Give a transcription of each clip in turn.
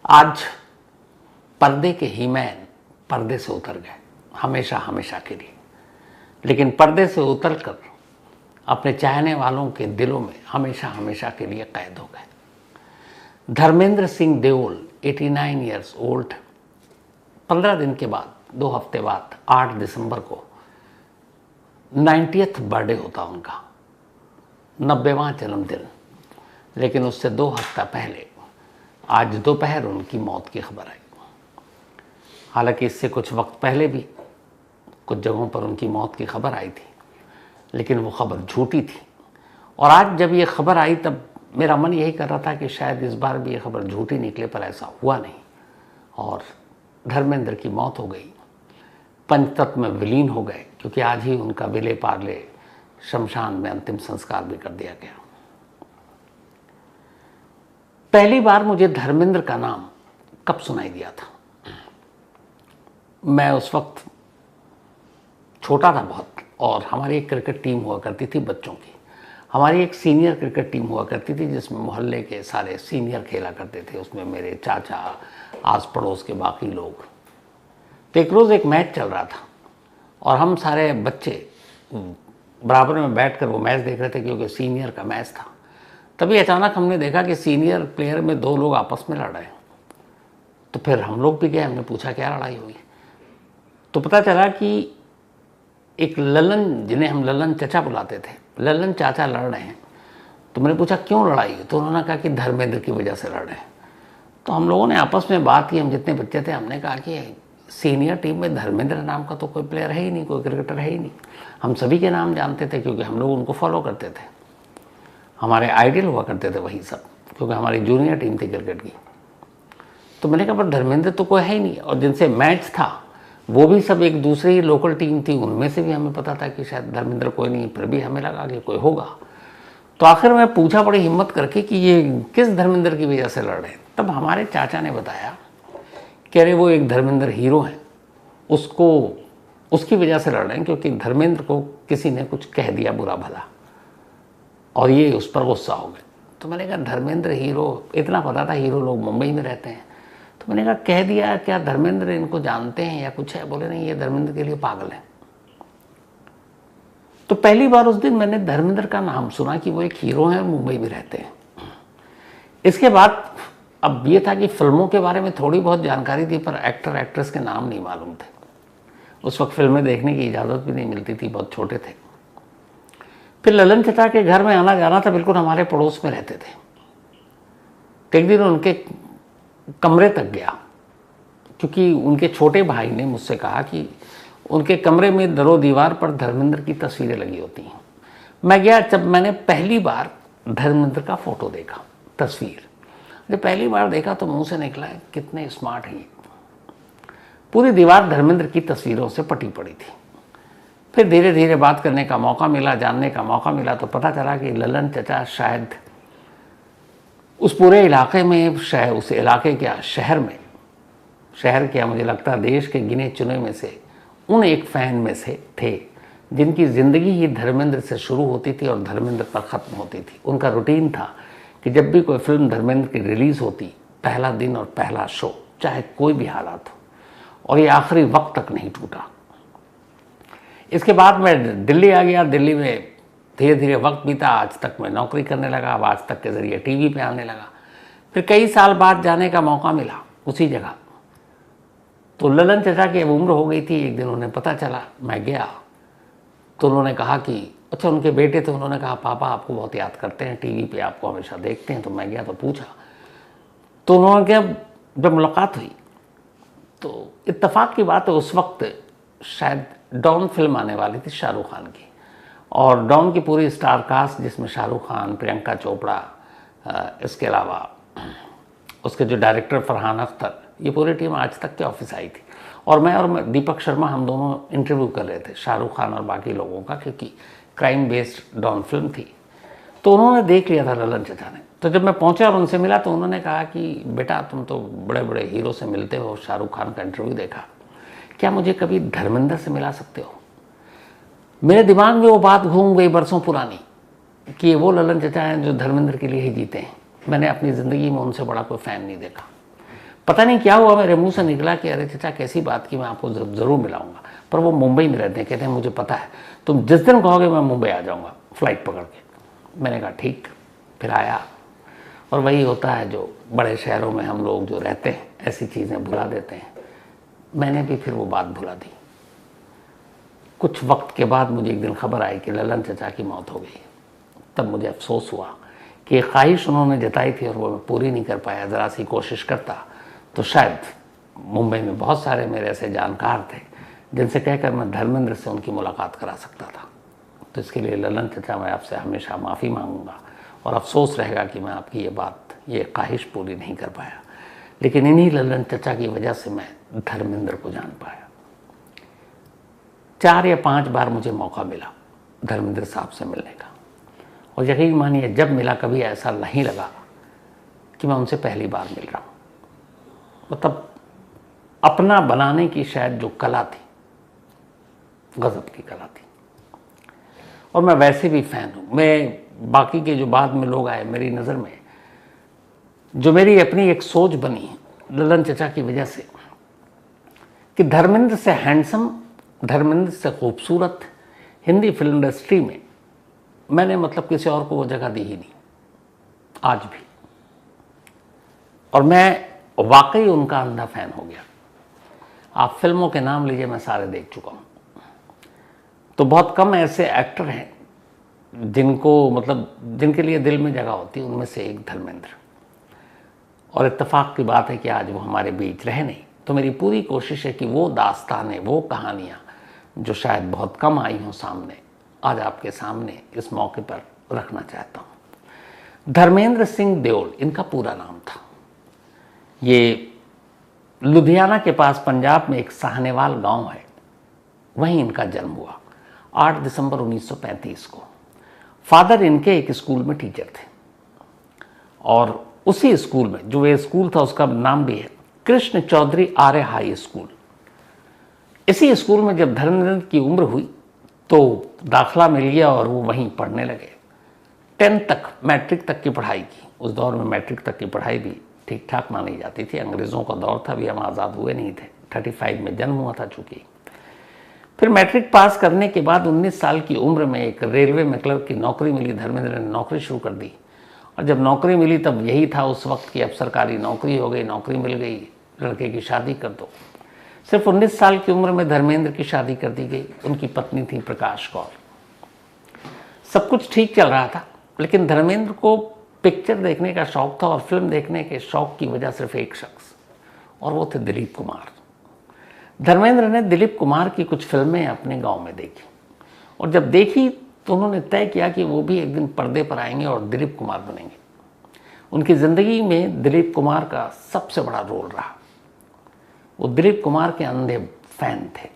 आज पर्दे के हीमैन पर्दे से उतर गए हमेशा हमेशा के लिए, लेकिन पर्दे से उतरकर अपने चाहने वालों के दिलों में हमेशा हमेशा के लिए कैद हो गए। धर्मेंद्र सिंह देओल 89 ईयर्स ओल्ड 15 दिन के बाद 2 हफ्ते बाद 8 दिसंबर को 90th बर्थडे होता उनका, 90वां जन्मदिन। लेकिन उससे 2 हफ्ता पहले आज दोपहर उनकी मौत की खबर आई। हालांकि इससे कुछ वक्त पहले भी कुछ जगहों पर उनकी मौत की खबर आई थी, लेकिन वो खबर झूठी थी। और आज जब ये खबर आई तब मेरा मन यही कर रहा था कि शायद इस बार भी ये खबर झूठी निकले, पर ऐसा हुआ नहीं और धर्मेंद्र की मौत हो गई, पंचतत्व में विलीन हो गए, क्योंकि आज ही उनका विले पार्ले शमशान में अंतिम संस्कार भी कर दिया गया। पहली बार मुझे धर्मेंद्र का नाम कब सुनाई दिया था? मैं उस वक्त छोटा था बहुत, और हमारी एक क्रिकेट टीम हुआ करती थी बच्चों की। हमारी एक सीनियर क्रिकेट टीम हुआ करती थी जिसमें मोहल्ले के सारे सीनियर खेला करते थे, उसमें मेरे चाचा, आस पड़ोस के बाकी लोग। तो एक रोज़ एक मैच चल रहा था और हम सारे बच्चे बराबर में बैठकर वो मैच देख रहे थे, क्योंकि सीनियर का मैच था। तभी अचानक हमने देखा कि सीनियर प्लेयर में 2 लोग आपस में लड़ रहे हैं। तो फिर हम लोग भी गए, हमने पूछा क्या लड़ाई हुई। तो पता चला कि एक ललन, जिन्हें हम ललन चचा बुलाते थे, ललन चाचा लड़ रहे हैं। तो मैंने पूछा क्यों लड़ाई? तो उन्होंने कहा कि धर्मेंद्र की वजह से लड़ रहे हैं। तो हम लोगों ने आपस में बात की, हम जितने बच्चे थे, हमने कहा कि सीनियर टीम में धर्मेंद्र नाम का तो कोई प्लेयर है ही नहीं, कोई क्रिकेटर है ही नहीं। हम सभी के नाम जानते थे क्योंकि हम लोग उनको फॉलो करते थे, हमारे आइडियल हुआ करते थे वही सब, क्योंकि हमारी जूनियर टीम थी क्रिकेट की। तो मैंने कहा पर धर्मेंद्र तो कोई है ही नहीं, और जिनसे मैच था वो भी सब एक दूसरी ही लोकल टीम थी, उनमें से भी हमें पता था कि शायद धर्मेंद्र कोई नहीं, फिर भी हमें लगा कि कोई होगा। तो आखिर मैं पूछा बड़ी हिम्मत करके कि ये किस धर्मेंद्र की वजह से लड़ रहे हैं। तब हमारे चाचा ने बताया कि अरे वो एक धर्मेंद्र हीरो है, उसको उसकी वजह से लड़ रहे हैं, क्योंकि धर्मेंद्र को किसी ने कुछ कह दिया बुरा भला और ये उस पर गुस्सा हो गए। तो मैंने कहा धर्मेंद्र हीरो, इतना पता था हीरो लोग मुंबई में रहते हैं। तो मैंने कहा कह दिया, क्या धर्मेंद्र इनको जानते हैं या कुछ है? बोले नहीं, ये धर्मेंद्र के लिए पागल है। तो पहली बार उस दिन मैंने धर्मेंद्र का नाम सुना कि वो एक हीरो हैं और मुंबई में रहते हैं। इसके बाद अब ये था कि फिल्मों के बारे में थोड़ी बहुत जानकारी थी, पर एक्टर एक्ट्रेस के नाम नहीं मालूम थे। उस वक्त फिल्में देखने की इजाज़त भी नहीं मिलती थी, बहुत छोटे थे। फिर ललन चचा के घर में आना जाना था, बिल्कुल हमारे पड़ोस में रहते थे। एक दिन उनके कमरे तक गया, क्योंकि उनके छोटे भाई ने मुझसे कहा कि उनके कमरे में दरो दीवार पर धर्मेंद्र की तस्वीरें लगी होती हैं। मैं गया, जब मैंने पहली बार धर्मेंद्र का फोटो देखा, तस्वीर जब पहली बार देखा तो मुंह से निकला कितने स्मार्ट हैं। पूरी दीवार धर्मेंद्र की तस्वीरों से पटी पड़ी थी। फिर धीरे धीरे बात करने का मौका मिला, जानने का मौका मिला, तो पता चला कि ललन चचा शायद उस पूरे इलाके में, शायद उस इलाके क्या शहर में, शहर क्या मुझे लगता है देश के गिने चुने में से उन एक फ़ैन में से थे जिनकी ज़िंदगी ही धर्मेंद्र से शुरू होती थी और धर्मेंद्र पर ख़त्म होती थी। उनका रूटीन था कि जब भी कोई फिल्म धर्मेंद्र की रिलीज़ होती, पहला दिन और पहला शो, चाहे कोई भी हालात हो, और ये आखिरी वक्त तक नहीं टूटा। इसके बाद मैं दिल्ली आ गया। दिल्ली में धीरे धीरे वक्त बीता, आज तक मैं नौकरी करने लगा, अब आज तक के ज़रिए टीवी पे आने लगा। फिर कई साल बाद जाने का मौका मिला उसी जगह, तो ललन चचा की अब उम्र हो गई थी। एक दिन उन्हें पता चला, मैं गया तो उन्होंने कहा कि अच्छा, उनके बेटे थे, उन्होंने कहा पापा आपको बहुत याद करते हैं, टीवी पे आपको हमेशा देखते हैं। तो मैं गया तो पूछा, तो उन्होंने क्या, जब मुलाकात हुई तो इत्तेफाक की बात है उस वक्त शायद डॉन फिल्म आने वाली थी शाहरुख खान की, और डॉन की पूरी स्टार कास्ट जिसमें शाहरुख खान, प्रियंका चोपड़ा, इसके अलावा उसके जो डायरेक्टर फरहान अख्तर, ये पूरी टीम आज तक के ऑफिस आई थी। और मैं दीपक शर्मा, हम दोनों इंटरव्यू कर रहे थे शाहरुख खान और बाकी लोगों का, क्योंकि क्राइम बेस्ड डॉन फिल्म थी। तो उन्होंने देख लिया था ललन चचा ने। तो जब मैं पहुंचा और उनसे मिला तो उन्होंने कहा कि बेटा तुम तो बड़े बड़े हीरो से मिलते हो, शाहरुख खान का इंटरव्यू देखा, क्या मुझे कभी धर्मेंद्र से मिला सकते हो? मेरे दिमाग में वो बात घूम गई बरसों पुरानी कि वो ललन चचा हैं जो धर्मेंद्र के लिए ही जीते हैं। मैंने अपनी ज़िंदगी में उनसे बड़ा कोई फ़ैन नहीं देखा। पता नहीं क्या हुआ, मेरे मुंह से निकला कि अरे चाचा कैसी बात की, मैं आपको ज़रूर मिलाऊंगा। पर वो मुंबई में रहते हैं, कहते हैं मुझे पता है, तुम जिस दिन कहोगे मैं मुंबई आ जाऊंगा फ्लाइट पकड़ के। मैंने कहा ठीक। फिर आया, और वही होता है जो बड़े शहरों में हम लोग जो रहते हैं ऐसी चीज़ें भुला देते हैं। मैंने भी फिर वो बात भुला दी। कुछ वक्त के बाद मुझे एक दिन खबर आई कि ललन चचा की मौत हो गई। तब मुझे अफसोस हुआ कि एक ख्वाहिश उन्होंने जताई थी और वो मैं पूरी नहीं कर पाया। ज़रा सी कोशिश करता तो शायद मुंबई में बहुत सारे मेरे ऐसे जानकार थे जिनसे कहकर मैं धर्मेंद्र से उनकी मुलाकात करा सकता था। तो इसके लिए ललन चचा मैं आपसे हमेशा माफ़ी मांगूंगा और अफसोस रहेगा कि मैं आपकी ये ख्वाहिश पूरी नहीं कर पाया। लेकिन इन्हीं ललन चचा की वजह से मैं धर्मेंद्र को जान पाया। 4 या 5 बार मुझे मौका मिला धर्मेंद्र साहब से मिलने का, और यकीन मानिए जब मिला कभी ऐसा नहीं लगा कि मैं उनसे पहली बार मिल रहा हूँ। मतलब अपना बनाने की शायद जो कला थी, गजब की कला थी। और मैं वैसे भी फ़ैन हूँ। मैं बाकी के जो बाद में लोग आए, मेरी नज़र में जो मेरी अपनी एक सोच बनी ललन चचा की वजह से कि धर्मेंद्र से हैंडसम, धर्मेंद्र से खूबसूरत हिंदी फिल्म इंडस्ट्री में मैंने मतलब किसी और को वो जगह दी ही नहीं आज भी। और मैं वाकई उनका अंधा फ़ैन हो गया। आप फिल्मों के नाम लीजिए, मैं सारे देख चुका हूँ। तो बहुत कम ऐसे एक्टर हैं जिनको मतलब जिनके लिए दिल में जगह होती है, उनमें से एक धर्मेंद्र। और इत्तेफाक की बात है कि आज वो हमारे बीच रहे नहीं। तो मेरी पूरी कोशिश है कि वो दास्तानें, वो कहानियाँ जो शायद बहुत कम आई हों सामने, आज आपके सामने इस मौके पर रखना चाहता हूँ। धर्मेंद्र सिंह देओल इनका पूरा नाम था। ये लुधियाना के पास पंजाब में एक साहनेवाल गांव है, वहीं इनका जन्म हुआ 8 दिसंबर 1935 को। फादर इनके एक स्कूल में टीचर थे, और उसी स्कूल में जो वे स्कूल था उसका नाम भी है कृष्ण चौधरी आर्य हाई स्कूल। इसी स्कूल में जब धर्मेंद्र की उम्र हुई तो दाखला मिल गया और वो वहीं पढ़ने लगे। 10 तक, मैट्रिक तक की पढ़ाई की। उस दौर में मैट्रिक तक की पढ़ाई भी ठीक ठाक मानी जाती थी। अंग्रेज़ों का दौर था, अभी हम आज़ाद हुए नहीं थे। 35 में जन्म हुआ था चूँकि। फिर मैट्रिक पास करने के बाद 19 साल की उम्र में एक रेलवे में क्लर्क की नौकरी मिली। धर्मेंद्र ने नौकरी शुरू कर दी, और जब नौकरी मिली तब यही था उस वक्त की अब सरकारी नौकरी हो गई, नौकरी मिल गई, लड़के की शादी कर दो। सिर्फ 19 साल की उम्र में धर्मेंद्र की शादी कर दी गई। उनकी पत्नी थी प्रकाश कौर। सब कुछ ठीक चल रहा था, लेकिन धर्मेंद्र को पिक्चर देखने का शौक था, और फिल्म देखने के शौक की वजह सिर्फ एक शख्स, और वो थे दिलीप कुमार। धर्मेंद्र ने दिलीप कुमार की कुछ फिल्में अपने गांव में देखी, और जब देखी तो उन्होंने तय किया कि वो भी एक दिन पर्दे पर आएंगे और दिलीप कुमार बनेंगे। उनकी ज़िंदगी में दिलीप कुमार का सबसे बड़ा रोल रहा। वो दिलीप कुमार के अंधे फैन थे।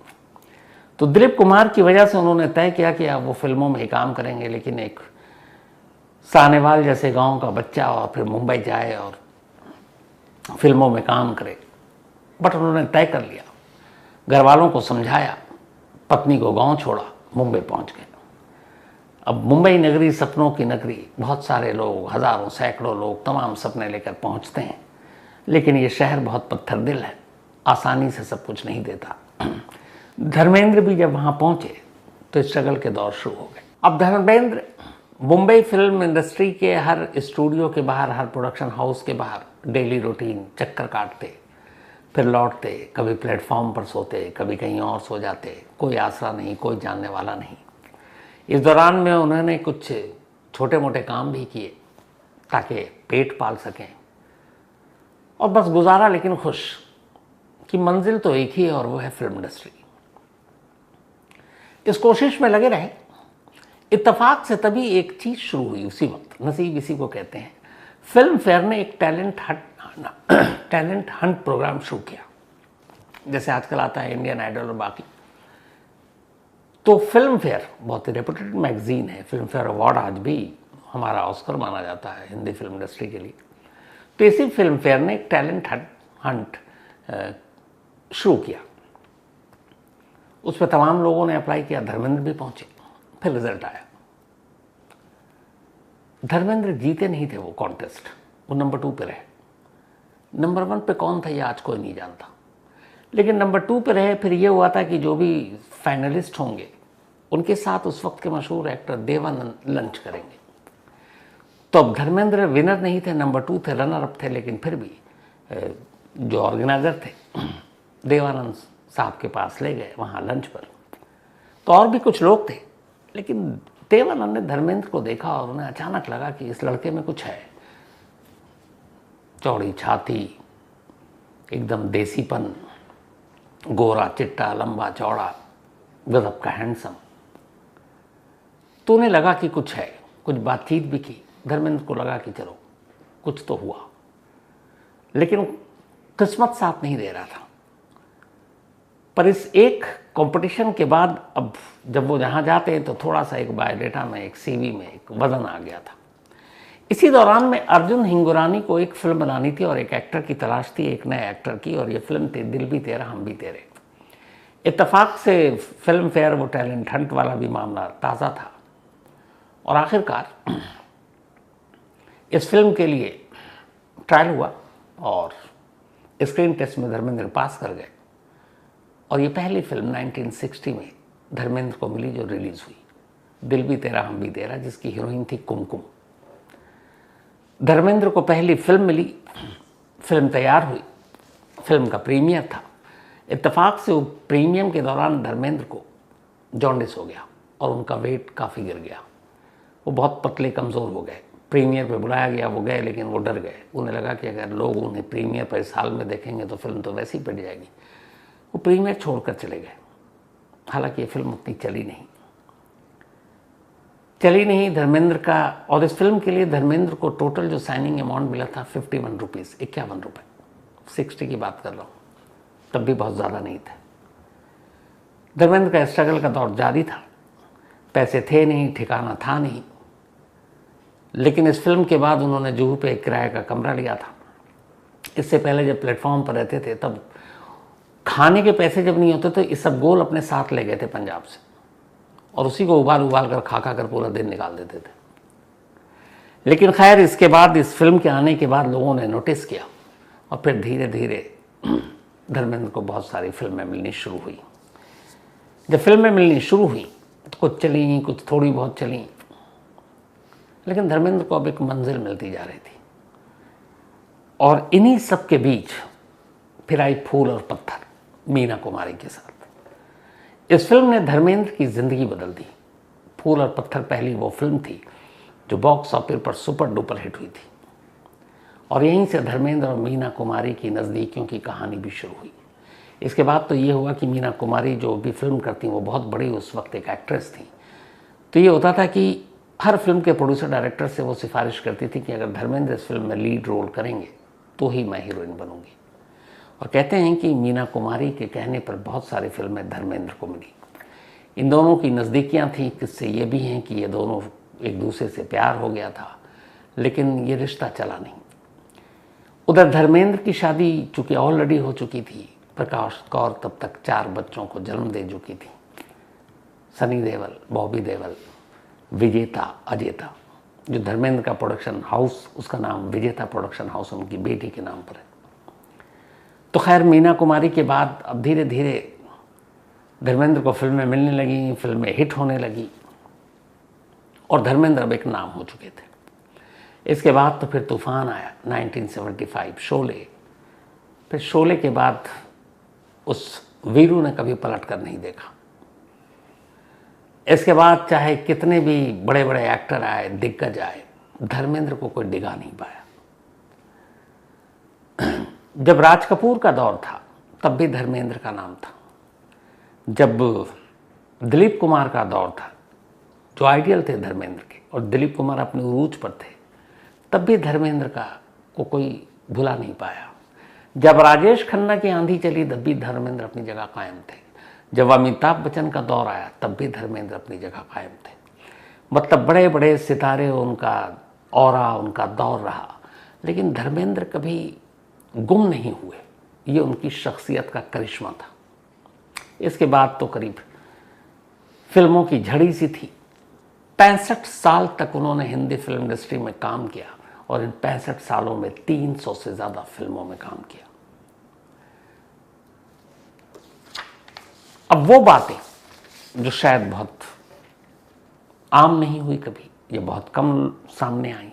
तो दिलीप कुमार की वजह से उन्होंने तय किया कि अब वो फिल्मों में ही काम करेंगे, लेकिन एक सानेवाल जैसे गांव का बच्चा और फिर मुंबई जाए और फिल्मों में काम करे। बट उन्होंने तय कर लिया, घर वालों को समझाया, पत्नी को गांव छोड़ा, मुंबई पहुंच गए। अब मुंबई नगरी सपनों की नगरी, बहुत सारे लोग, हज़ारों सैकड़ों लोग तमाम सपने लेकर पहुंचते हैं, लेकिन ये शहर बहुत पत्थर दिल है, आसानी से सब कुछ नहीं देता। धर्मेंद्र भी जब वहाँ पहुँचे तो स्ट्रगल के दौर शुरू हो गए। अब धर्मेंद्र मुंबई फिल्म इंडस्ट्री के हर स्टूडियो के बाहर, हर प्रोडक्शन हाउस के बाहर डेली रूटीन चक्कर काटते, फिर लौटते, कभी प्लेटफॉर्म पर सोते, कभी कहीं और सो जाते। कोई आसरा नहीं, कोई जानने वाला नहीं। इस दौरान में उन्होंने कुछ छोटे मोटे काम भी किए ताकि पेट पाल सकें, और बस गुजारा, लेकिन खुश कि मंजिल तो एक ही है और वो है फिल्म इंडस्ट्री। इस कोशिश में लगे रहे। इत्तेफाक से तभी एक चीज़ शुरू हुई उसी वक्त, नसीब इसी को कहते हैं। फिल्म फेयर ने एक टैलेंट हंट प्रोग्राम शुरू किया, जैसे आजकल आता है इंडियन आइडल और बाकी। तो फिल्म फेयर बहुत ही रेपुटेड मैगजीन है। फिल्म फेयर अवार्ड आज भी हमारा ऑस्कर माना जाता है हिंदी फिल्म इंडस्ट्री के लिए। तो इसी फिल्म फेयर ने एक टैलेंट हंट शुरू किया। उस पर तमाम लोगों ने अप्लाई किया, धर्मेंद्र भी पहुंचे। फिर रिजल्ट आया, धर्मेंद्र जीते नहीं थे वो कॉन्टेस्ट, वो नंबर 2 पे रहे। नंबर 1 पे कौन था ये आज कोई नहीं जानता, लेकिन नंबर 2 पे रहे। फिर ये हुआ था कि जो भी फाइनलिस्ट होंगे उनके साथ उस वक्त के मशहूर एक्टर देवानंद लंच करेंगे। तो अब धर्मेंद्र विनर नहीं थे, नंबर 2 थे, रनर अप थे, लेकिन फिर भी जो ऑर्गेनाइजर थे देवानंद साहब के पास ले गए वहाँ लंच पर। तो और भी कुछ लोग थे, लेकिन देवानंद ने धर्मेंद्र को देखा और उन्हें अचानक लगा कि इस लड़के में कुछ है। चौड़ी छाती, एकदम देसीपन, गोरा चिट्टा, लंबा चौड़ा, गजब का हैंडसम। तो उन्हें लगा कि कुछ है, कुछ बातचीत भी की। धर्मेंद्र को लगा कि चलो कुछ तो हुआ, लेकिन किस्मत साथ नहीं दे रहा था। पर इस एक कंपटीशन के बाद अब जब वो जहाँ जाते हैं तो थोड़ा सा एक बायोडेटा में, एक सीवी में एक वजन आ गया था। इसी दौरान में अर्जुन हिंगुरानी को एक फिल्म बनानी थी और एक एक्टर की तलाश थी, एक नए एक्टर की, और ये फिल्म थी दिल भी तेरा हम भी तेरे। इत्तेफाक से फिल्म फेयर वो टैलेंट हंट वाला भी मामला ताज़ा था और आखिरकार इस फिल्म के लिए ट्रायल हुआ और स्क्रीन टेस्ट में धर्मेंद्र पास कर गए और ये पहली फिल्म 1960 में धर्मेंद्र को मिली जो रिलीज़ हुई, दिल भी तेरा हम भी तेरा, जिसकी हीरोइन थी कुमकुम। धर्मेंद्र को पहली फिल्म मिली, फिल्म तैयार हुई, फिल्म का प्रीमियर था। इत्तेफाक से वो प्रीमियम के दौरान धर्मेंद्र को जॉन्डिस हो गया और उनका वेट काफ़ी गिर गया। वो बहुत पतले कमज़ोर हो गए। प्रीमियर पे बुलाया गया, वो गए, लेकिन वो डर गए। उन्हें लगा कि अगर लोग उन्हें प्रीमियर पर इस हाल में देखेंगे तो फिल्म तो वैसे ही पिट जाएगी। वो प्रीमियर छोड़कर चले गए। हालांकि ये फिल्म उतनी चली नहीं धर्मेंद्र का। और इस फिल्म के लिए धर्मेंद्र को टोटल जो साइनिंग अमाउंट मिला था 51 रुपीज़, 51 रुपये, 60 की बात कर रहा हूँ, तब भी बहुत ज़्यादा नहीं थे। धर्मेंद्र का स्ट्रगल का दौर जारी था, पैसे थे नहीं, ठिकाना था नहीं, लेकिन इस फिल्म के बाद उन्होंने जुहू पे एक किराए का कमरा लिया था। इससे पहले जब प्लेटफॉर्म पर रहते थे तब खाने के पैसे जब नहीं होते तो इसबगोल अपने साथ ले गए थे पंजाब से और उसी को उबाल कर खा कर पूरा दिन निकाल देते थे। लेकिन खैर इसके बाद, इस फिल्म के आने के बाद लोगों ने नोटिस किया और फिर धीरे धीरे धर्मेंद्र को बहुत सारी फिल्में मिलनी शुरू हुई। जब फिल्में मिलनी शुरू हुई तो कुछ चली, कुछ थोड़ी बहुत चली, लेकिन धर्मेंद्र को अब एक मंजिल मिलती जा रही थी। और इन्हीं सब के बीच फिर आई फूल और पत्थर मीना कुमारी के साथ। इस फिल्म ने धर्मेंद्र की ज़िंदगी बदल दी। फूल और पत्थर पहली वो फिल्म थी जो बॉक्स ऑफिस पर सुपर डुपर हिट हुई थी और यहीं से धर्मेंद्र और मीना कुमारी की नज़दीकियों की कहानी भी शुरू हुई। इसके बाद तो ये हुआ कि मीना कुमारी जो भी फिल्म करती वो बहुत बड़ी उस वक्त एक एक्ट्रेस थी। तो ये होता था कि हर फिल्म के प्रोड्यूसर डायरेक्टर से वो सिफारिश करती थी कि अगर धर्मेंद्र इस फिल्म में लीड रोल करेंगे तो ही मैं हीरोइन बनूंगी। और कहते हैं कि मीना कुमारी के कहने पर बहुत सारी फिल्में धर्मेंद्र को मिली। इन दोनों की नज़दीकियाँ थीं। किस्से ये भी हैं कि ये दोनों एक दूसरे से प्यार हो गया था, लेकिन ये रिश्ता चला नहीं। उधर धर्मेंद्र की शादी चूँकि ऑलरेडी हो चुकी थी, प्रकाश कौर तब तक 4 बच्चों को जन्म दे चुकी थी। सनी देओल, बॉबी देओल, विजेता, अजेता। जो धर्मेंद्र का प्रोडक्शन हाउस, उसका नाम विजेता प्रोडक्शन हाउस उनकी बेटी के नाम पर है। तो खैर मीना कुमारी के बाद अब धीरे धीरे धर्मेंद्र को फिल्में मिलने लगी, फिल्में हिट होने लगी और धर्मेंद्र अब एक नाम हो चुके थे। इसके बाद तो फिर तूफान आया 1975, शोले। फिर शोले के बाद उस वीरू ने कभी पलट कर नहीं देखा। इसके बाद चाहे कितने भी बड़े बड़े एक्टर आए, दिग्गज आए, धर्मेंद्र को कोई डिगा नहीं पाया। जब राज कपूर का दौर था तब भी धर्मेंद्र का नाम था। जब दिलीप कुमार का दौर था, जो आइडियल थे धर्मेंद्र के, और दिलीप कुमार अपने उरूज पर थे, तब भी धर्मेंद्र को कोई भुला नहीं पाया। जब राजेश खन्ना की आंधी चली तब भी धर्मेंद्र अपनी जगह कायम थे। जब अमिताभ बच्चन का दौर आया तब भी धर्मेंद्र अपनी जगह कायम थे। मतलब बड़े बड़े सितारे, उनका ऑरा, उनका दौर रहा, लेकिन धर्मेंद्र कभी गुम नहीं हुए। ये उनकी शख्सियत का करिश्मा था। इसके बाद तो करीब फिल्मों की झड़ी सी थी। 65 साल तक उन्होंने हिंदी फिल्म इंडस्ट्री में काम किया और इन 65 सालों में 300 से ज़्यादा फिल्मों में काम किया। अब वो बातें जो शायद बहुत आम नहीं हुई कभी, ये बहुत कम सामने आई।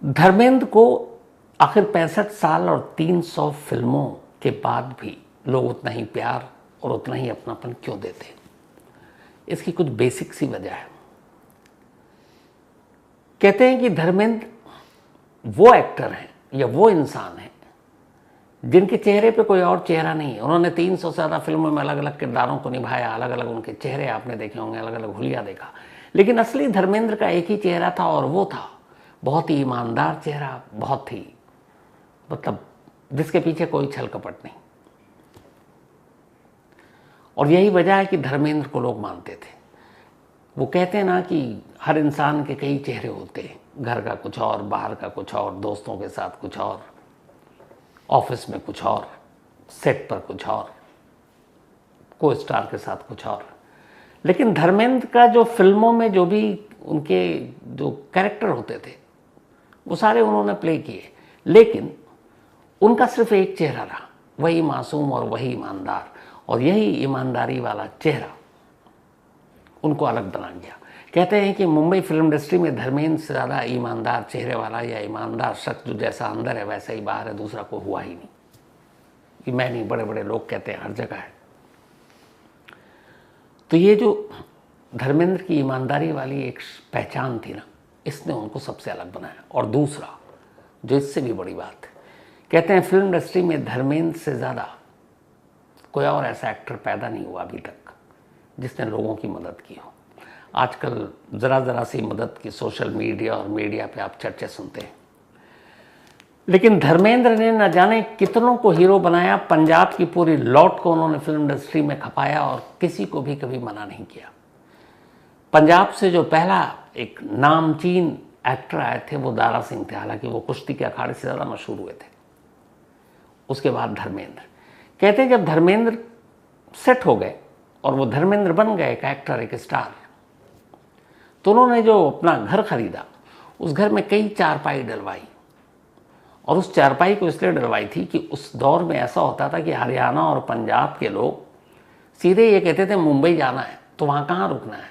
धर्मेंद्र को आखिर 65 साल और 300 फिल्मों के बाद भी लोग उतना ही प्यार और उतना ही अपनापन क्यों देते? इसकी कुछ बेसिक सी वजह है। कहते हैं कि धर्मेंद्र वो एक्टर हैं या वो इंसान हैं जिनके चेहरे पे कोई और चेहरा नहीं है। उन्होंने 300 से ज़्यादा फिल्मों में अलग अलग किरदारों को निभाया, अलग अलग उनके चेहरे आपने देखे होंगे, अलग अलग हुलिया देखा, लेकिन असली धर्मेंद्र का एक ही चेहरा था और वो था बहुत ही ईमानदार चेहरा, बहुत ही मतलब जिसके पीछे कोई छल कपट नहीं। और यही वजह है कि धर्मेंद्र को लोग मानते थे। वो कहते हैं ना कि हर इंसान के कई चेहरे होते हैं, घर का कुछ और, बाहर का कुछ और, दोस्तों के साथ कुछ और, ऑफिस में कुछ और, सेट पर कुछ और, को स्टार के साथ कुछ और। लेकिन धर्मेंद्र का जो फिल्मों में जो भी उनके जो कैरेक्टर होते थे वो सारे उन्होंने प्ले किए, लेकिन उनका सिर्फ एक चेहरा रहा, वही मासूम और वही ईमानदार। और यही ईमानदारी वाला चेहरा उनको अलग बना गया। कहते हैं कि मुंबई फिल्म इंडस्ट्री में धर्मेंद्र से ज़्यादा ईमानदार चेहरे वाला या ईमानदार शख्स जो जैसा अंदर है वैसा ही बाहर है, दूसरा को हुआ ही नहीं। कि मैं नहीं, बड़े बड़े लोग कहते हैं, हर जगह है। तो ये जो धर्मेंद्र की ईमानदारी वाली एक पहचान थी ना, इसने उनको सबसे अलग बनाया। और दूसरा जो इससे भी बड़ी बात है, कहते हैं फिल्म इंडस्ट्री में धर्मेंद्र से ज़्यादा कोई और ऐसा एक्टर पैदा नहीं हुआ अभी तक जिसने लोगों की मदद की हो। आजकल ज़रा सी मदद की सोशल मीडिया और मीडिया पे आप चर्चा सुनते हैं, लेकिन धर्मेंद्र ने न जाने कितनों को हीरो बनाया। पंजाब की पूरी लौट को उन्होंने फिल्म इंडस्ट्री में खपाया और किसी को भी कभी मना नहीं किया। पंजाब से जो पहला एक नामचीन एक्टर आए थे वो दारा सिंह थे, हालांकि वो कुश्ती के अखाड़े से ज़्यादा मशहूर हुए थे। उसके बाद धर्मेंद्र। कहते हैं जब धर्मेंद्र सेट हो गए और वो धर्मेंद्र बन गए एक एक्टर, एक स्टार, तो उन्होंने जो अपना घर खरीदा उस घर में कई चारपाई डलवाई। और उस चारपाई को इसलिए डलवाई थी कि उस दौर में ऐसा होता था कि हरियाणा और पंजाब के लोग सीधे ये कहते थे मुंबई जाना है तो वहाँ कहाँ रुकना है,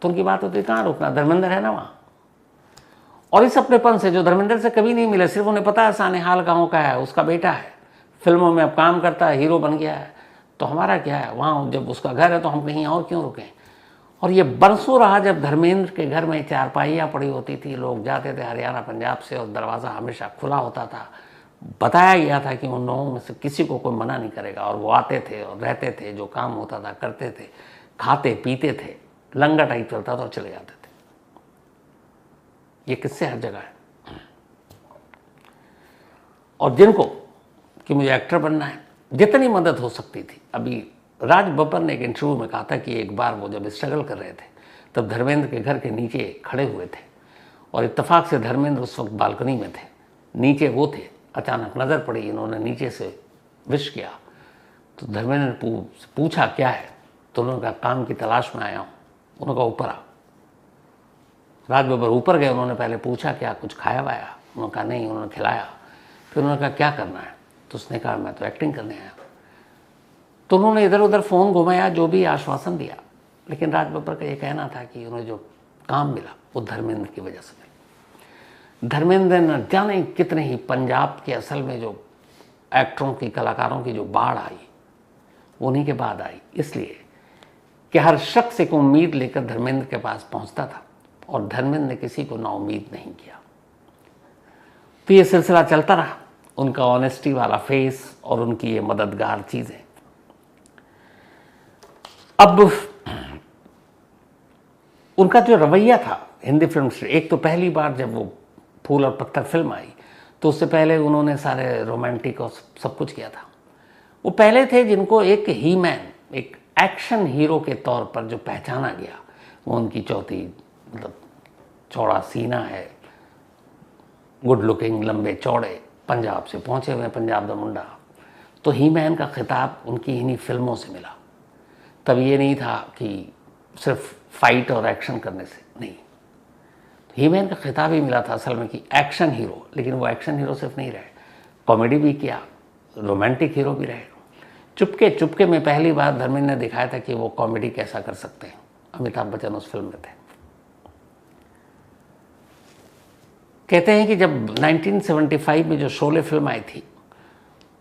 तो उनकी बात होती कहाँ रुकना, धर्मेंद्र है ना वहाँ। और इस अपनेपन से जो धर्मेंद्र से कभी नहीं मिले, सिर्फ उन्हें पता है सानेहाल गाँव का है, उसका बेटा है, फिल्मों में अब काम करता है, हीरो बन गया है, तो हमारा क्या है वहाँ, जब उसका घर है तो हम कहीं और क्यों रुकें। और ये बरसों रहा जब धर्मेंद्र के घर में चारपाइयाँ पड़ी होती थी, लोग जाते थे हरियाणा पंजाब से और दरवाज़ा हमेशा खुला होता था। बताया गया था कि उन लोगों में से किसी को कोई मना नहीं करेगा, और वो आते थे और रहते थे, जो काम होता था करते थे, खाते पीते थे, लंगर टाइप चलता था और चले जाते थे। ये किस्से हर जगह है। और जिनको कि मुझे एक्टर बनना है, जितनी मदद हो सकती थी। अभी राज बब्बर ने एक इंटरव्यू में कहा था कि एक बार वो जब स्ट्रगल कर रहे थे तब धर्मेंद्र के घर के नीचे खड़े हुए थे और इत्तेफाक से धर्मेंद्र उस वक्त बालकनी में थे, नीचे वो थे, अचानक नज़र पड़ी, इन्होंने नीचे से विश किया। तो धर्मेंद्र ने पूछा क्या है, तो उन्होंने कहा काम की तलाश में आया हूँ। उन्होंने कहा ऊपर आ। राज बब्बर ऊपर गए, उन्होंने पहले पूछा क्या कुछ खाया वाया, उन्होंने कहा नहीं, उन्होंने खिलाया। फिर उन्होंने कहा क्या करना है, तो उसने कहा मैं तो एक्टिंग करने आया। तो उन्होंने इधर उधर फ़ोन घुमाया, जो भी आश्वासन दिया, लेकिन राज बब्बर का ये कहना था कि उन्हें जो काम मिला वो धर्मेंद्र की वजह से मिला। धर्मेंद्र न जाने कितने ही पंजाब के असल में जो एक्टरों की, कलाकारों की जो बाढ़ आई वो उन्हीं के बाद आई, इसलिए कि हर शख्स एक उम्मीद लेकर धर्मेंद्र के पास पहुंचता था और धर्मेंद्र ने किसी को नाउम्मीद नहीं किया। तो ये सिलसिला चलता रहा, उनका ऑनेस्टी वाला फेस और उनकी ये मददगार चीज़ें। अब उनका जो रवैया था हिंदी फिल्म से, एक तो पहली बार जब वो फूल और पत्थर फिल्म आई तो उससे पहले उन्होंने सारे रोमांटिक और सब कुछ किया था। वो पहले थे जिनको एक ही मैन, एक एक्शन हीरो के तौर पर जो पहचाना गया। वो उनकी चौथी मतलब चौड़ा सीना है, गुड लुकिंग, लंबे चौड़े, पंजाब से पहुँचे हुए, पंजाब दा मुंडा। तो ही मैन का खिताब उनकी इन्हीं फिल्मों से मिला। तब ये नहीं था कि सिर्फ फाइट और एक्शन करने से, नहीं। हीमैन का खिताब ही मिला था असल में कि एक्शन हीरो, लेकिन वो एक्शन हीरो सिर्फ नहीं रहे, कॉमेडी भी किया, रोमांटिक हीरो भी रहे। चुपके चुपके में पहली बार धर्मेंद्र ने दिखाया था कि वो कॉमेडी कैसा कर सकते हैं। अमिताभ बच्चन उस फिल्म में थे। कहते हैं कि जब 1975 में जो शोले फिल्म आई थी,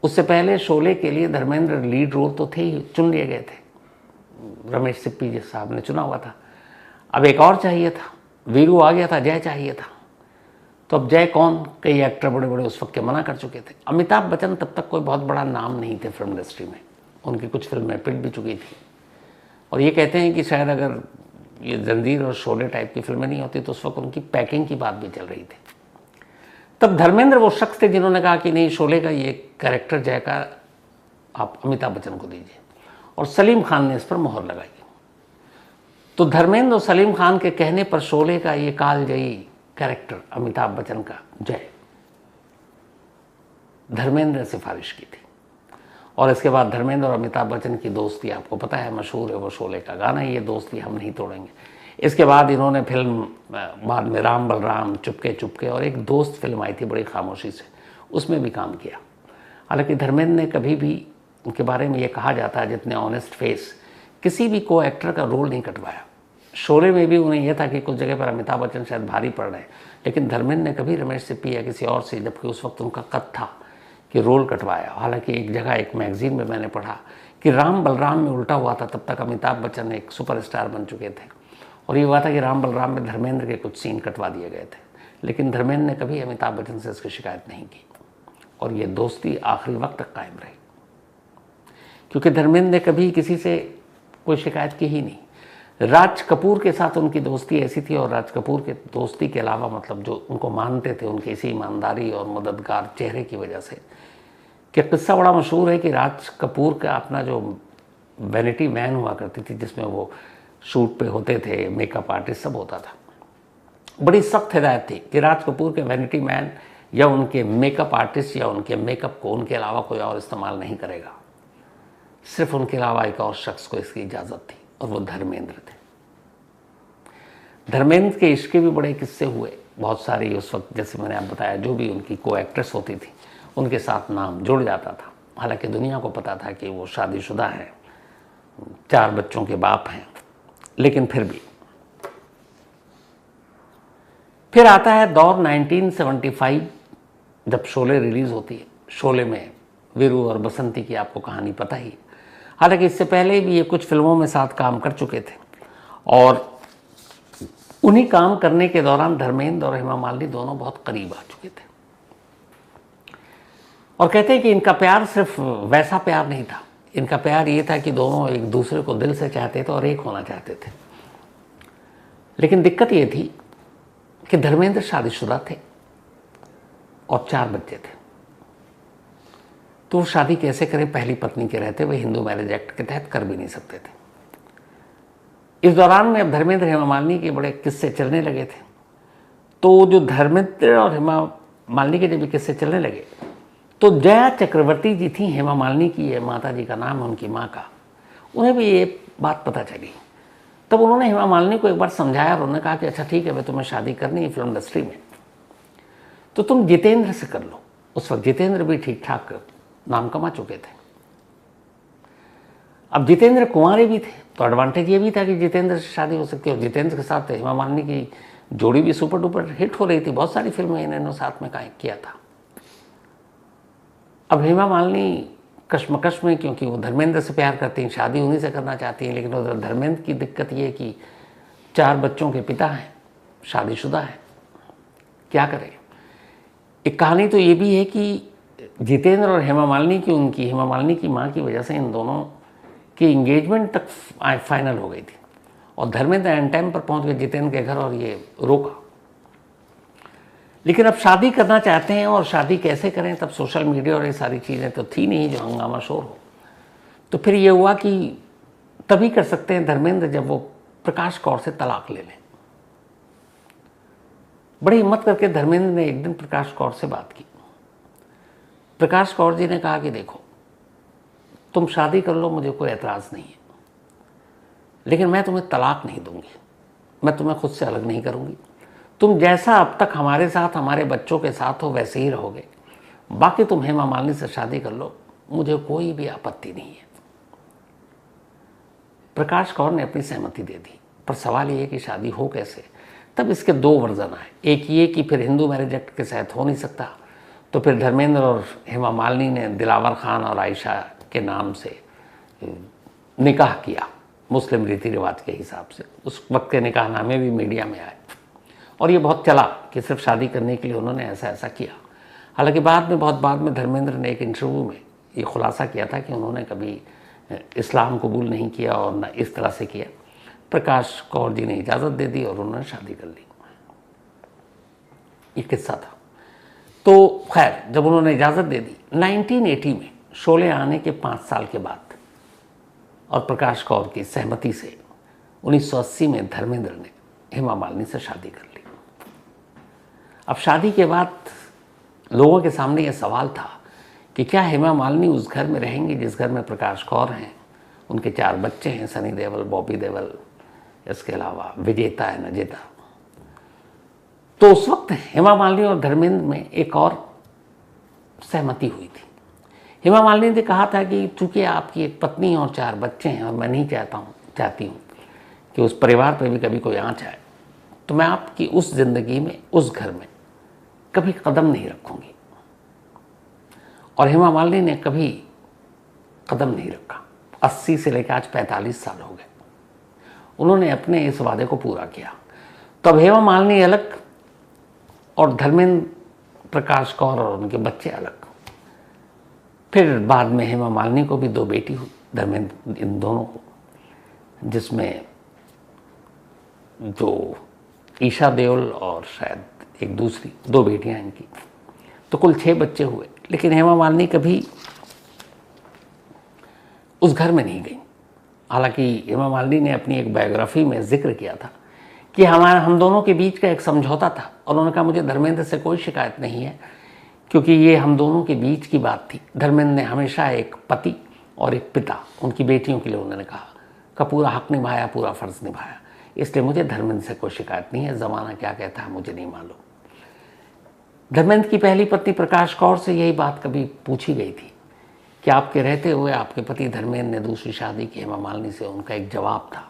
उससे पहले शोले के लिए धर्मेंद्र लीड रोल तो थे ही, चुन लिए गए थे, रमेश सिप्पी जी साहब ने चुना हुआ था। अब एक और चाहिए था, वीरू आ गया था, जय चाहिए था। तो अब जय कौन, कई एक्टर बड़े बड़े उस वक्त के मना कर चुके थे। अमिताभ बच्चन तब तक कोई बहुत बड़ा नाम नहीं थे फिल्म इंडस्ट्री में, उनकी कुछ फिल्में पिट भी चुकी थी। और ये कहते हैं कि शायद अगर ये जंजीर और शोले टाइप की फिल्में नहीं होती तो उस वक्त उनकी पैकिंग की बात भी चल रही थी। तब धर्मेंद्र वो शख्स थे जिन्होंने कहा कि नहीं, शोले का ये कैरेक्टर जय का आप अमिताभ बच्चन को दीजिए, और सलीम खान ने इस पर मोहर लगाई। तो धर्मेंद्र और सलीम खान के कहने पर शोले का ये कालजयी कैरेक्टर अमिताभ बच्चन का जय धर्मेंद्र ने सिफारिश की थी। और इसके बाद धर्मेंद्र और अमिताभ बच्चन की दोस्ती आपको पता है, मशहूर है, वो शोले का गाना, ये दोस्ती हम नहीं तोड़ेंगे। इसके बाद इन्होंने फिल्म बाद में राम बलराम, चुपके चुपके और एक दोस्त फिल्म आई थी बड़ी खामोशी से, उसमें भी काम किया। हालांकि धर्मेंद्र ने कभी भी उनके बारे में ये कहा जाता है जितने ऑनेस्ट फेस, किसी भी को एक्टर का रोल नहीं कटवाया। शोले में भी उन्हें यह था कि कुछ जगह पर अमिताभ बच्चन शायद भारी पड़ रहे हैं, लेकिन धर्मेंद्र ने कभी रमेश सिप्पी या किसी और से, जबकि उस वक्त उनका कद था, कि रोल कटवाया। हालांकि एक जगह एक मैगजीन में मैंने पढ़ा कि राम बलराम में उल्टा हुआ था, तब तक अमिताभ बच्चन एक सुपरस्टार बन चुके थे, और ये हुआ था कि राम बलराम में धर्मेंद्र के कुछ सीन कटवा दिए गए थे, लेकिन धर्मेंद्र ने कभी अमिताभ बच्चन से इसकी शिकायत नहीं की, और ये दोस्ती आखिरी वक्त तक कायम रही, क्योंकि धर्मेंद्र ने कभी किसी से कोई शिकायत की ही नहीं। राज कपूर के साथ उनकी दोस्ती ऐसी थी, और राज कपूर के दोस्ती के अलावा मतलब जो उनको मानते थे उनकी इसी ईमानदारी और मददगार चेहरे की वजह से, कि किस्सा बड़ा मशहूर है कि राज कपूर का अपना जो वैनिटी मैन हुआ करती थी, जिसमें वो शूट पे होते थे, मेकअप आर्टिस्ट सब होता था, बड़ी सख्त हिदायत थी कि राज कपूर के वैनिटी मैन या उनके मेकअप आर्टिस्ट या उनके मेकअप को उनके अलावा कोई और इस्तेमाल नहीं करेगा। सिर्फ उनके अलावा एक और शख्स को इसकी इजाज़त थी, और वो धर्मेंद्र थे। धर्मेंद्र के इश्क के भी बड़े किस्से हुए बहुत सारे उस वक्त, जैसे मैंने आप बताया, जो भी उनकी को एक्ट्रेस होती थी उनके साथ नाम जुड़ जाता था। हालांकि दुनिया को पता था कि वो शादीशुदा हैं, 4 बच्चों के बाप हैं, लेकिन फिर भी। फिर आता है दौर 1975, जब शोले रिलीज होती है। शोले में वीरू और बसंती की आपको कहानी पता ही। हालांकि इससे पहले भी ये कुछ फिल्मों में साथ काम कर चुके थे, और उन्हीं काम करने के दौरान धर्मेंद्र और हेमा मालिनी दोनों बहुत करीब आ चुके थे। और कहते हैं कि इनका प्यार सिर्फ वैसा प्यार नहीं था, इनका प्यार ये था कि दोनों एक दूसरे को दिल से चाहते थे और एक होना चाहते थे। लेकिन दिक्कत ये थी कि धर्मेंद्र शादीशुदा थे और 4 बच्चे थे, तो वो शादी कैसे करें, पहली पत्नी के रहते हुए, हिंदू मैरिज एक्ट के तहत कर भी नहीं सकते थे। इस दौरान में अब धर्मेंद्र हेमा मालिनी के बड़े किस्से चलने लगे थे। तो जो धर्मेंद्र और हेमा मालिनी के जब किस्से चलने लगे, तो जया चक्रवर्ती जी थी हेमा मालिनी की, ये माता जी का नाम है उनकी माँ का, उन्हें भी ये बात पता चली। तब उन्होंने हेमा मालिनी को एक बार समझाया और उन्होंने कहा कि अच्छा ठीक है, मैं तुम्हें शादी करनी है फिल्म इंडस्ट्री में, तो तुम जितेंद्र से कर लो। उस वक्त जितेंद्र भी ठीक ठाक नाम कमा चुके थे। अब जितेंद्र कुंवारे भी थे, तो एडवांटेज ये भी था कि जितेंद्र से शादी हो सकती है, और जितेंद्र के साथ हेमा मालिनी की जोड़ी भी सुपर डुपर हिट हो रही थी, बहुत सारी फिल्में इन्होंने साथ में किया था। अब हेमा मालिनी कश्मकश में, क्योंकि वो धर्मेंद्र से प्यार करती हैं, शादी उन्हीं से करना चाहती हैं, लेकिन उधर धर्मेंद्र की दिक्कत ये है कि 4 बच्चों के पिता हैं, शादीशुदा है, क्या करें। एक कहानी तो ये भी है कि जितेंद्र और हेमा मालिनी की माँ की वजह से इन दोनों की इंगेजमेंट तक फाइनल हो गई थी, और धर्मेंद्र एंड टाइम पर पहुंच गए जितेंद्र के घर और ये रोका। लेकिन अब शादी करना चाहते हैं, और शादी कैसे करें, तब सोशल मीडिया और ये सारी चीज़ें तो थी नहीं जो हंगामा शोर हो। तो फिर ये हुआ कि तभी कर सकते हैं धर्मेंद्र जब वो प्रकाश कौर से तलाक ले लें। बड़ी हिम्मत करके धर्मेंद्र ने एक दिन प्रकाश कौर से बात की। प्रकाश कौर जी ने कहा कि देखो, तुम शादी कर लो, मुझे कोई एतराज़ नहीं है, लेकिन मैं तुम्हें तलाक नहीं दूंगी, मैं तुम्हें खुद से अलग नहीं करूंगी, तुम जैसा अब तक हमारे साथ, हमारे बच्चों के साथ हो, वैसे ही रहोगे, बाकी तुम हेमा मालिनी से शादी कर लो, मुझे कोई भी आपत्ति नहीं है। प्रकाश कौर ने अपनी सहमति दे दी, पर सवाल ये है कि शादी हो कैसे। तब इसके दो वर्जन आए। एक ये कि फिर हिंदू मैरिज एक्ट के तहत हो नहीं सकता, तो फिर धर्मेंद्र और हेमा मालिनी ने दिलावर खान और आयशा के नाम से निकाह किया, मुस्लिम रीति रिवाज के हिसाब से। उस वक्त के निकाहनामे भी मीडिया में आए और ये बहुत चला कि सिर्फ शादी करने के लिए उन्होंने ऐसा ऐसा किया। हालांकि बहुत बाद में धर्मेंद्र ने एक इंटरव्यू में ये खुलासा किया था कि उन्होंने कभी इस्लाम कबूल नहीं किया और न इस तरह से किया। प्रकाश कौर जी ने इजाज़त दे दी और उन्होंने शादी कर ली। ये किस्सा था। तो खैर, जब उन्होंने इजाज़त दे दी 1980 में, शोले आने के 5 साल के बाद और प्रकाश कौर की सहमति से 1980 में धर्मेंद्र ने हेमा मालिनी से शादी कर ली। अब शादी के बाद लोगों के सामने यह सवाल था कि क्या हेमा मालिनी उस घर में रहेंगी जिस घर में प्रकाश कौर हैं, उनके 4 बच्चे हैं, सनी देओल, बॉबी देओल, इसके अलावा विजेता है, नजेता। तो उस वक्त हेमा मालिनी और धर्मेंद्र में एक और सहमति हुई थी। हेमा मालिनी ने कहा था कि चूंकि आपकी एक पत्नी और 4 बच्चे हैं और मैं नहीं चाहती हूँ कि उस परिवार पर भी कभी कोई आँच आए, तो मैं आपकी उस जिंदगी में, उस घर में कभी कदम नहीं रखूंगी। और हेमा मालिनी ने कभी कदम नहीं रखा। 80 से लेकर आज 45 साल हो गए, उन्होंने अपने इस वादे को पूरा किया। तब हेमा मालिनी अलग और धर्मेंद्र, प्रकाश कौर और उनके बच्चे अलग। फिर बाद में हेमा मालिनी को भी 2 बेटी हुई, धर्मेंद्र इन दोनों को, जिसमें जो ईशा देओल और शायद एक दूसरी 2 बेटियां इनकी, तो कुल 6 बच्चे हुए। लेकिन हेमा मालिनी कभी उस घर में नहीं गई। हालांकि हेमा मालिनी ने अपनी एक बायोग्राफी में जिक्र किया था कि हम दोनों के बीच का एक समझौता था, और उन्होंने कहा मुझे धर्मेंद्र से कोई शिकायत नहीं है, क्योंकि ये हम दोनों के बीच की बात थी। धर्मेंद्र ने हमेशा एक पति और एक पिता, उनकी बेटियों के लिए उन्होंने कहा का पूरा हक निभाया, पूरा फ़र्ज़ निभाया, इसलिए मुझे धर्मेंद्र से कोई शिकायत नहीं है। ज़माना क्या कहता है मुझे नहीं मालूम। धर्मेंद्र की पहली पत्नी प्रकाश कौर से यही बात कभी पूछी गई थी कि आपके रहते हुए आपके पति धर्मेंद्र ने दूसरी शादी की हेमा मालिनी से। उनका एक जवाब था,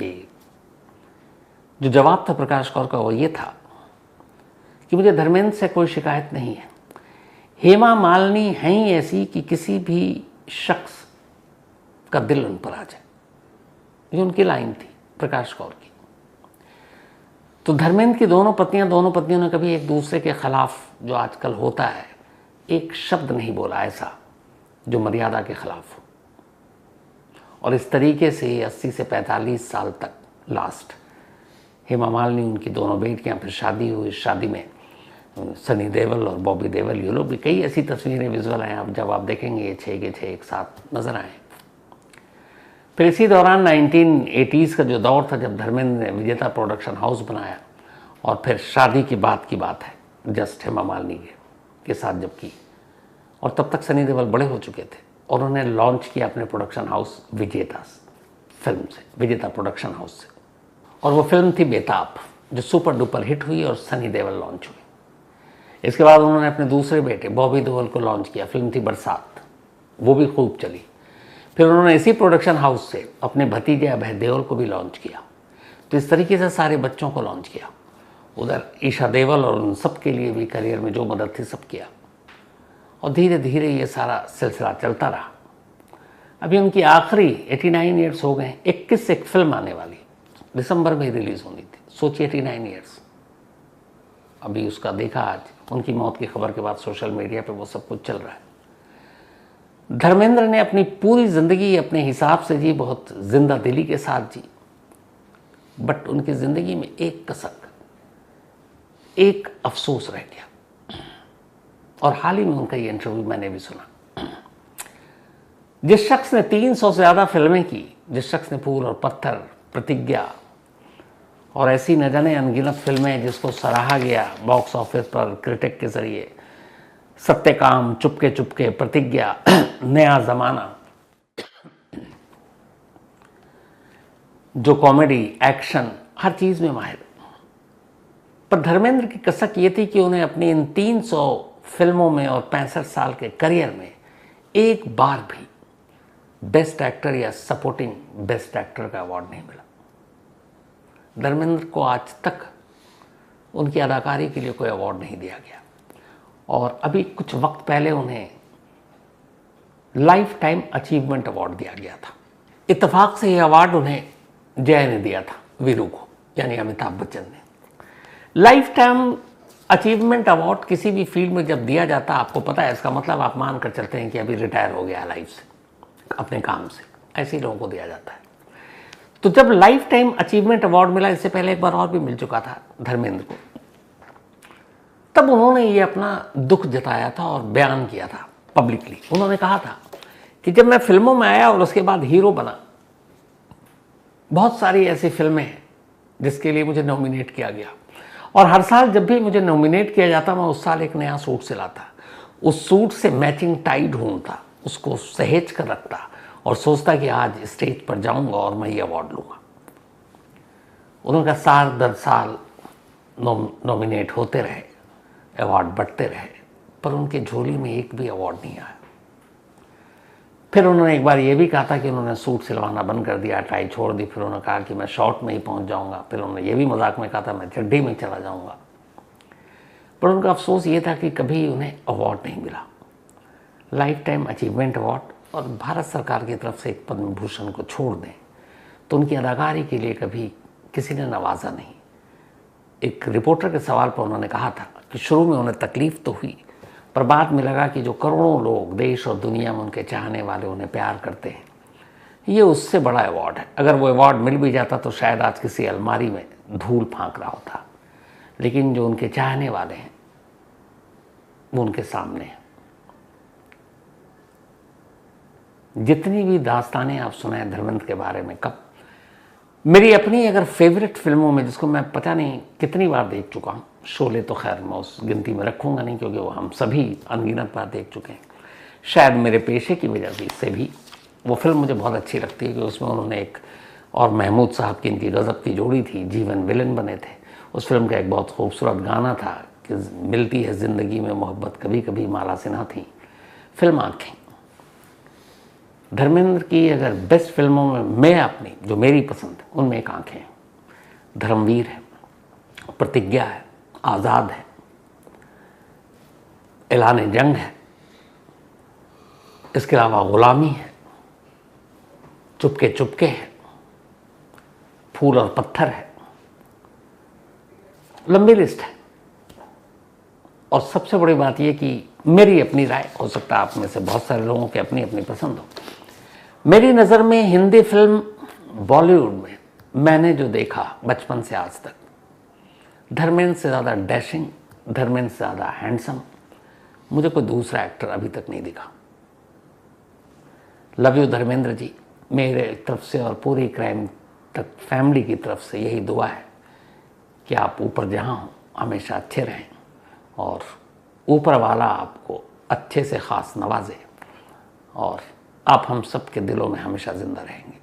ये जो जवाब था प्रकाश कौर का, वो ये था कि मुझे धर्मेंद्र से कोई शिकायत नहीं है। हेमा मालिनी हैं ही ऐसी कि किसी भी शख्स का दिल उन पर आ जाए। ये उनकी लाइन थी प्रकाश कौर की। तो धर्मेंद्र की दोनों पत्नियों ने कभी एक दूसरे के खिलाफ, जो आजकल होता है, एक शब्द नहीं बोला ऐसा जो मर्यादा के खिलाफ हो। और इस तरीके से 80 से 45 साल तक लास्ट हेमा मालिनी, उनकी 2 बेटियां, फिर शादी हुई। शादी में सनी देओल और बॉबी देओल, ये लोग भी, कई ऐसी तस्वीरें विजुअल हैं, अब जब आप देखेंगे ये 6 के 6 एक साथ नजर आए। फिर इसी दौरान 1980s का जो दौर था, जब धर्मेंद्र ने विजेता प्रोडक्शन हाउस बनाया, और फिर शादी की बात है जस्ट हेमा मालिनी के साथ जब की, और तब तक सनी देओल बड़े हो चुके थे, और उन्होंने लॉन्च किया अपने प्रोडक्शन हाउस विजेता फिल्म से, विजेता प्रोडक्शन हाउस से। और वो फिल्म थी बेताब, जो सुपर डुपर हिट हुई और सनी देओल लॉन्च हुई। इसके बाद उन्होंने अपने दूसरे बेटे बॉबी देओल को लॉन्च किया, फिल्म थी बरसात, वो भी खूब चली। फिर उन्होंने इसी प्रोडक्शन हाउस से अपने भतीजे अभय देओल को भी लॉन्च किया। तो इस तरीके से सारे बच्चों को लॉन्च किया। उधर ईशा देओल और उन सब के लिए भी करियर में जो मदद थी सब किया, और धीरे धीरे ये सारा सिलसिला चलता रहा। अभी उनकी आखिरी 89 ईयर्स हो गए। 21 एक फिल्म आने वाली, दिसंबर में रिलीज होनी थी। सोचिए 89 ईयर्स। अभी उसका देखा, आज उनकी मौत की खबर के बाद सोशल मीडिया पे वो सब कुछ चल रहा है। धर्मेंद्र ने अपनी पूरी जिंदगी अपने हिसाब से जी, बहुत जिंदा दिली के साथ जी, बट उनकी जिंदगी में एक कसक, एक अफसोस रह गया। और हाल ही में उनका ये इंटरव्यू मैंने भी सुना। जिस शख्स ने 300 से ज़्यादा फिल्में की, जिस शख्स ने फूल और पत्थर, प्रतिज्ञा और ऐसी न जाने अनगिनत फिल्में जिसको सराहा गया बॉक्स ऑफिस पर क्रिटिक के जरिए, सत्यकाम, चुपके चुपके, प्रतिज्ञा, नया जमाना, जो कॉमेडी, एक्शन, हर चीज में माहिर, पर धर्मेंद्र की कसक ये थी कि उन्हें अपनी इन 300 फिल्मों में और 65 साल के करियर में एक बार भी बेस्ट एक्टर या सपोर्टिंग बेस्ट एक्टर का अवार्ड नहीं मिला। धर्मेंद्र को आज तक उनकी अदाकारी के लिए कोई अवार्ड नहीं दिया गया और अभी कुछ वक्त पहले उन्हें लाइफ टाइम अचीवमेंट अवार्ड दिया गया था। इत्तेफाक से यह अवार्ड उन्हें जय ने दिया था, वीरू को, यानी अमिताभ बच्चन ने। लाइफ टाइम अचीवमेंट अवार्ड किसी भी फील्ड में जब दिया जाता है, आपको पता है, इसका मतलब आप मान कर चलते हैं कि अभी रिटायर हो गया लाइफ से, अपने काम से। ऐसे ही लोगों को दिया जाता है। तो जब लाइफ टाइम अचीवमेंट अवार्ड मिला, इससे पहले एक बार और भी मिल चुका था धर्मेंद्र को, तब उन्होंने ये अपना दुख जताया था और बयान किया था पब्लिकली। उन्होंने कहा था कि जब मैं फिल्मों में आया और उसके बाद हीरो बना, बहुत सारी ऐसी फिल्में हैं जिसके लिए मुझे नॉमिनेट किया गया और हर साल जब भी मुझे नॉमिनेट किया जाता, मैं उस साल एक नया सूट सिलाता, उस सूट से मैचिंग टाई ढूंढता, उसको सहेज कर रखता और सोचता कि आज स्टेज पर जाऊंगा और मैं ये अवार्ड लूंगा। उनका साल दर साल नॉमिनेट होते रहे, अवार्ड बढ़ते रहे, पर उनके झोली में एक भी अवार्ड नहीं आया। फिर उन्होंने एक बार ये भी कहा था कि उन्होंने सूट सिलवाना बंद कर दिया, टाई छोड़ दी। फिर उन्होंने कहा कि मैं शॉर्ट में ही पहुंच जाऊंगा। फिर उन्होंने ये भी मजाक में कहा था मैं चड्डी में चला जाऊंगा। पर उनका अफसोस ये था कि कभी उन्हें अवार्ड नहीं मिला, लाइफ टाइम अचीवमेंट अवार्ड। और भारत सरकार की तरफ से एक पद्म भूषण को छोड़ दें तो उनकी अदाकारी के लिए कभी किसी ने नवाजा नहीं। एक रिपोर्टर के सवाल पर उन्होंने कहा था कि शुरू में उन्हें तकलीफ तो हुई, पर बाद में लगा कि जो करोड़ों लोग देश और दुनिया में उनके चाहने वाले उन्हें प्यार करते हैं, ये उससे बड़ा अवार्ड है। अगर वो अवार्ड मिल भी जाता तो शायद आज किसी अलमारी में धूल फांक रहा होता, लेकिन जो उनके चाहने वाले हैं वो उनके सामने हैं। जितनी भी दास्तानें आप सुनाए धर्मेंद्र के बारे में, कब मेरी अपनी अगर फेवरेट फिल्मों में, जिसको मैं पता नहीं कितनी बार देख चुका हूँ, शोले तो खैर मैं उस गिनती में रखूँगा नहीं क्योंकि वो हम सभी अनगिनत बार देख चुके हैं। शायद मेरे पेशे की वजह से भी वो फिल्म मुझे बहुत अच्छी लगती है कि उसमें उन्होंने एक और महमूद साहब की इनकी गज़ब की जोड़ी थी, जीवन विलन बने थे। उस फिल्म का एक बहुत खूबसूरत गाना था कि मिलती है ज़िंदगी में मोहब्बत कभी कभी, माला सिन्हा थी। फिल्म आँखें, धर्मेंद्र की अगर बेस्ट फिल्मों में मैं अपनी जो मेरी पसंद है उनमें एक आँखें है, धर्मवीर है, प्रतिज्ञा है, आज़ाद है, ऐलान जंग है, इसके अलावा गुलामी है, चुपके चुपके है, फूल और पत्थर है, लंबी लिस्ट है। और सबसे बड़ी बात यह कि मेरी अपनी राय, हो सकता है आप में से बहुत सारे लोगों की अपनी अपनी पसंद हो, मेरी नज़र में हिंदी फिल्म बॉलीवुड में मैंने जो देखा बचपन से आज तक, धर्मेंद्र से ज़्यादा डैशिंग, धर्मेंद्र से ज़्यादा हैंडसम मुझे कोई दूसरा एक्टर अभी तक नहीं दिखा। लव यू धर्मेंद्र जी, मेरे तरफ से और पूरी क्राइम तक फैमिली की तरफ से यही दुआ है कि आप ऊपर जहाँ हों हमेशा अच्छे रहें और ऊपर वाला आपको अच्छे से ख़ास नवाजे और आप हम सब के दिलों में हमेशा ज़िंदा रहेंगे।